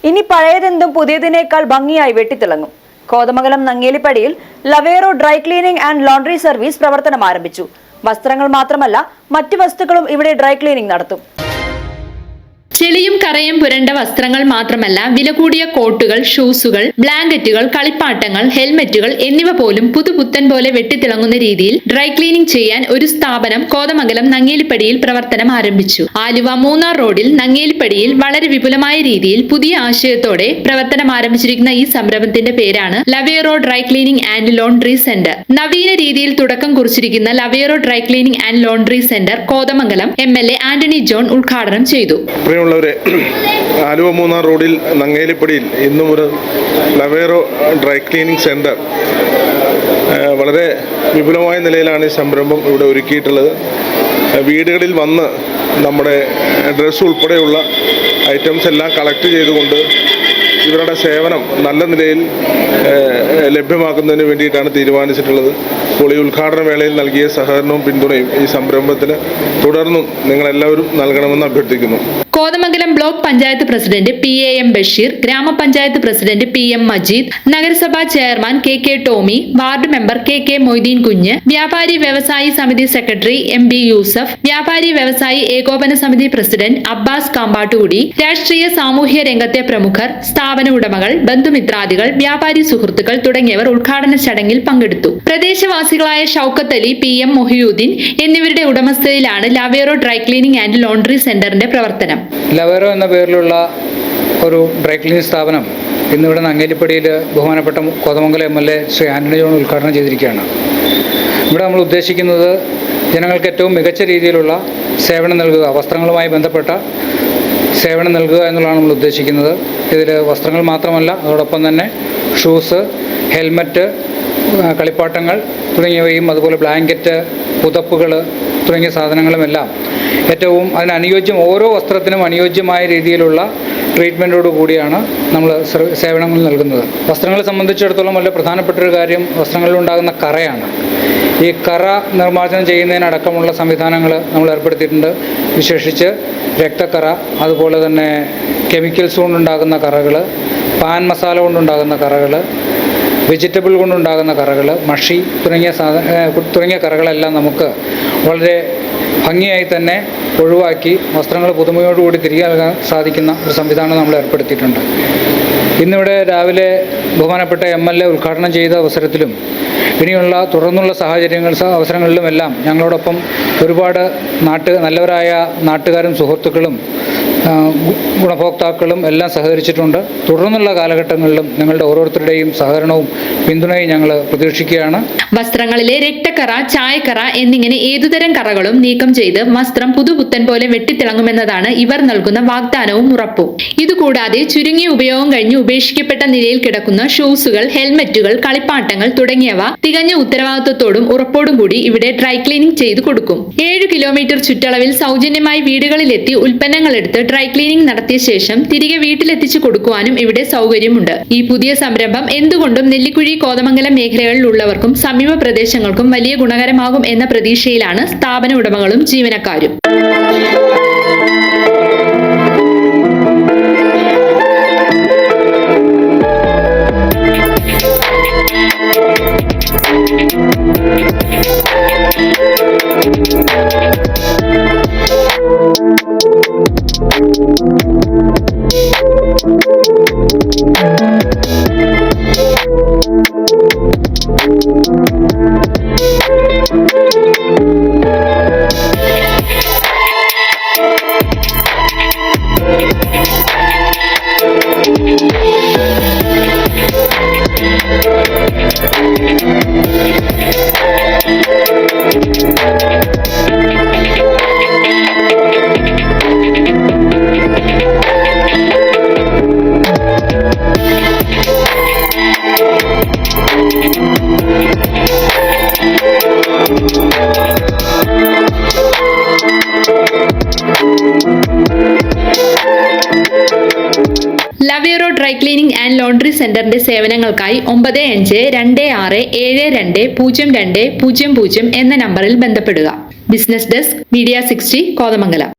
ഇനി പഴയതെന്തും പുതിയതിനേക്കാൾ ഭംഗിയായി വെട്ടിത്തിളങ്ങും. കോതമംഗലം നങ്ങേലിപ്പടിയിൽ Lavero dry cleaning and laundry service പ്രവർത്തനം ആരംഭിച്ചു. വസ്ത്രങ്ങൾ മാത്രമല്ല, മറ്റു വസ്തുക്കളും ഇവിടെ ഡ്രൈ ക്ലീനിംഗ് നടത്തും. ചെളിയും കറയും പുരണ്ട വസ്ത്രങ്ങൾ മാത്രമല്ല, വില കൂടിയ കോട്ടുകൾ, ഷൂസുകൾ, ബ്ലാങ്കറ്റുകൾ, കളിപ്പാട്ടങ്ങൾ, ഹെൽമറ്റുകൾ എന്നിവ പോലും പുതുപുത്തൻ പോലെ വെട്ടിത്തിളങ്ങുന്ന രീതിയിൽ ഡ്രൈ ക്ലീനിംഗ് ചെയ്യാൻ ഒരു സ്ഥാപനം കോതമംഗലം നങ്ങേലിപ്പടിയിൽ പ്രവർത്തനം ആരംഭിച്ചു. ആലുവ മൂന്നാർ റോഡിൽ നങ്ങേലിപ്പടിയിൽ വളരെ വിപുലമായ രീതിയിൽ പുതിയ ആശയത്തോടെ പ്രവർത്തനം ആരംഭിച്ചിരിക്കുന്ന ഈ സംരംഭത്തിന്റെ പേരാണ് Lavero dry cleaning and laundry centre. നവീന രീതിയിൽ തുടക്കം കുറിച്ചിരിക്കുന്ന Lavero dry cleaning and laundry centre Kothamangalam MLA Antony John ഉദ്ഘാടനം ചെയ്തു. ആലുവ മൂന്നാർ റോഡിൽ നങ്ങേലിപ്പടിയിൽ ഇന്നും ഒരു ലവേറോ ഡ്രൈ ക്ലീനിങ് സെൻറ്റർ വളരെ വിപുലമായ നിലയിലാണ് ഈ സംരംഭം ഇവിടെ ഒരുക്കിയിട്ടുള്ളത്. വീടുകളിൽ വന്ന് നമ്മുടെ ഡ്രസ്സ് ഉൾപ്പെടെയുള്ള ഐറ്റംസ് എല്ലാം കളക്ട് ചെയ്തുകൊണ്ട് ഇവരുടെ സേവനം നല്ല നിലയിൽ ലഭ്യമാക്കുന്നതിന് വേണ്ടിയിട്ടാണ് തീരുമാനിച്ചിട്ടുള്ളത്. ഇപ്പോൾ ഈ ഉദ്ഘാടന വേളയിൽ നൽകിയ സഹകരണവും പിന്തുണയും ഈ സംരംഭത്തിന് തുടർന്നും നിങ്ങളെല്ലാവരും നൽകണമെന്ന് അഭ്യർത്ഥിക്കുന്നു. Kothamangalam block panchayat president PAM Basheer, ഗ്രാമപഞ്ചായത്ത് പ്രസിഡന്റ് PM മജീദ്, നഗരസഭാ chairman KK Tommy, ward member KK Moideen Kunju, വ്യാപാരി വ്യവസായി സമിതി സെക്രട്ടറി MB യൂസഫ്, വ്യാപാരി വ്യവസായി ഏകോപന സമിതി പ്രസിഡന്റ് അബ്ബാസ് കാമ്പാട്ടുകുടി, രാഷ്ട്രീയ സാമൂഹ്യ രംഗത്തെ പ്രമുഖർ, സ്ഥാപന ഉടമകൾ, ബന്ധുമിത്രാദികൾ, വ്യാപാരി സുഹൃത്തുക്കൾ തുടങ്ങിയവർ ഉദ്ഘാടന ചടങ്ങിൽ പങ്കെടുത്തു. പ്രദേശവാസികളായ ഷൌക്കത്ത് അലി, PM മൊഹിയുദ്ദീൻ എന്നിവരുടെ ഉടമസ്ഥതയിലാണ് ലവേറോ ഡ്രൈ ക്ലീനിംഗ് ആൻഡ് ലോണ്ടറി സെന്ററിന്റെ പ്രവർത്തനം. ലവേറോ എന്ന പേരിലുള്ള ഒരു ഡ്രൈ ക്ലീനിംഗ് സ്ഥാപനം ഇന്നിവിടെ നങ്ങേലിപ്പടിയിൽ ബഹുമാനപ്പെട്ട കോതമംഗലം MLA ശ്രീ ആന്റണി ജോൺ ഉദ്ഘാടനം ചെയ്തിരിക്കുകയാണ്. ഇവിടെ നമ്മൾ ഉദ്ദേശിക്കുന്നത് ജനങ്ങൾക്ക് ഏറ്റവും മികച്ച രീതിയിലുള്ള സേവനം നൽകുക, വസ്ത്രങ്ങളുമായി ബന്ധപ്പെട്ട സേവനം നൽകുക എന്നുള്ളതാണ് നമ്മൾ ഉദ്ദേശിക്കുന്നത്. ഇതിൽ വസ്ത്രങ്ങൾ മാത്രമല്ല, അതോടൊപ്പം തന്നെ ഷൂസ്, ഹെൽമറ്റ്, കളിപ്പാട്ടങ്ങൾ തുടങ്ങിയവയും അതുപോലെ ബ്ലാങ്കറ്റ്, പുതപ്പുകൾ തുടങ്ങിയ സാധനങ്ങളുമെല്ലാം ഏറ്റവും അതിനനുയോജ്യം, ഓരോ വസ്ത്രത്തിനും അനുയോജ്യമായ രീതിയിലുള്ള ട്രീറ്റ്മെൻറ്റോടു കൂടിയാണ് നമ്മൾ സേവനങ്ങൾ നൽകുന്നത്. വസ്ത്രങ്ങളെ സംബന്ധിച്ചിടത്തോളം വളരെ പ്രധാനപ്പെട്ട ഒരു കാര്യം വസ്ത്രങ്ങളിലുണ്ടാകുന്ന കറയാണ്. ഈ കറ നിർമ്മാർജ്ജനം ചെയ്യുന്നതിനടക്കമുള്ള സംവിധാനങ്ങൾ നമ്മൾ ഏർപ്പെടുത്തിയിട്ടുണ്ട്. വിശേഷിച്ച് രക്തക്കറ, അതുപോലെ തന്നെ കെമിക്കൽസ് കൊണ്ടുണ്ടാകുന്ന കറകൾ, പാൻ മസാല കൊണ്ടുണ്ടാകുന്ന കറകൾ, വെജിറ്റബിൾ കൊണ്ടുണ്ടാകുന്ന കറകൾ, മഷി തുടങ്ങിയ കറകളെല്ലാം നമുക്ക് വളരെ ഭംഗിയായി തന്നെ ഒഴിവാക്കി വസ്ത്രങ്ങൾ പുതുമയോടുകൂടി തിരികെ നൽകാൻ സാധിക്കുന്ന ഒരു സംവിധാനം നമ്മൾ ഏർപ്പെടുത്തിയിട്ടുണ്ട്. ഇന്നിവിടെ രാവിലെ ബഹുമാനപ്പെട്ട MLA ഉദ്ഘാടനം ചെയ്ത അവസരത്തിലും ഇനിയുള്ള തുടർന്നുള്ള അവസരങ്ങളിലുമെല്ലാം ഞങ്ങളോടൊപ്പം ഒരുപാട് നല്ലവരായ നാട്ടുകാരും സുഹൃത്തുക്കളും ഗുണഭോക്താക്കളും എല്ലാം സഹകരിച്ചിട്ടുണ്ട്. തുടർന്നുള്ള കാലഘട്ടങ്ങളിലും നിങ്ങളുടെ ഓരോരുത്തരുടെയും സഹകരണവും പിന്തുണയും ഞങ്ങൾ പ്രതീക്ഷിക്കുകയാണ്. വസ്ത്രങ്ങളിലെ രക്തക്കറ, ചായക്കറ എന്നിങ്ങനെ ഏതുതരം കറകളും നീക്കം ചെയ്ത് വസ്ത്രം പുതുപുത്തൻ പോലെ വെട്ടിത്തിളങ്ങുമെന്നതാണ് ഇവർ നൽകുന്ന വാഗ്ദാനവും ഉറപ്പും. ഇതുകൂടാതെ ചുരുങ്ങിയ ഉപയോഗം കഴിഞ്ഞ് ഉപേക്ഷിക്കപ്പെട്ട നിലയിൽ കിടക്കുന്ന ഷൂസുകൾ, ഹെൽമറ്റുകൾ, കളിപ്പാട്ടങ്ങൾ തുടങ്ങിയവ തികഞ്ഞ ഉത്തരവാദിത്വത്തോടും ഉറപ്പോടും കൂടി ഇവിടെ ഡ്രൈ ക്ലീനിംഗ് ചെയ്തു കൊടുക്കും. 7 കിലോമീറ്റർ ചുറ്റളവിൽ സൗജന്യമായി വീടുകളിലെത്തി ഉൽപ്പന്നങ്ങൾ എടുത്ത് ഡ്രൈ ക്ലീനിംഗ് നടത്തിയ ശേഷം തിരികെ വീട്ടിലെത്തിച്ചു കൊടുക്കുവാനും ഇവിടെ സൗകര്യമുണ്ട്. ഈ പുതിയ സംരംഭം എന്തുകൊണ്ടും നെല്ലിക്കുഴി, കോതമംഗലം മേഖലകളിലുള്ളവർക്കും സമീപ പ്രദേശങ്ങൾക്കും വലിയ ഗുണകരമാകും എന്ന പ്രതീക്ഷയിലാണ് സ്ഥാപന ഉടമകളും ജീവനക്കാരും. ലവേറോ ഡ്രൈ ക്ലീനിംഗ് ആൻഡ് ലോണ്ടറി സെന്ററിന്റെ സേവനങ്ങൾക്കായി 9526720200 എന്ന നമ്പറിൽ ബന്ധപ്പെടുക. Business desk, Media 60, Kothamangalam.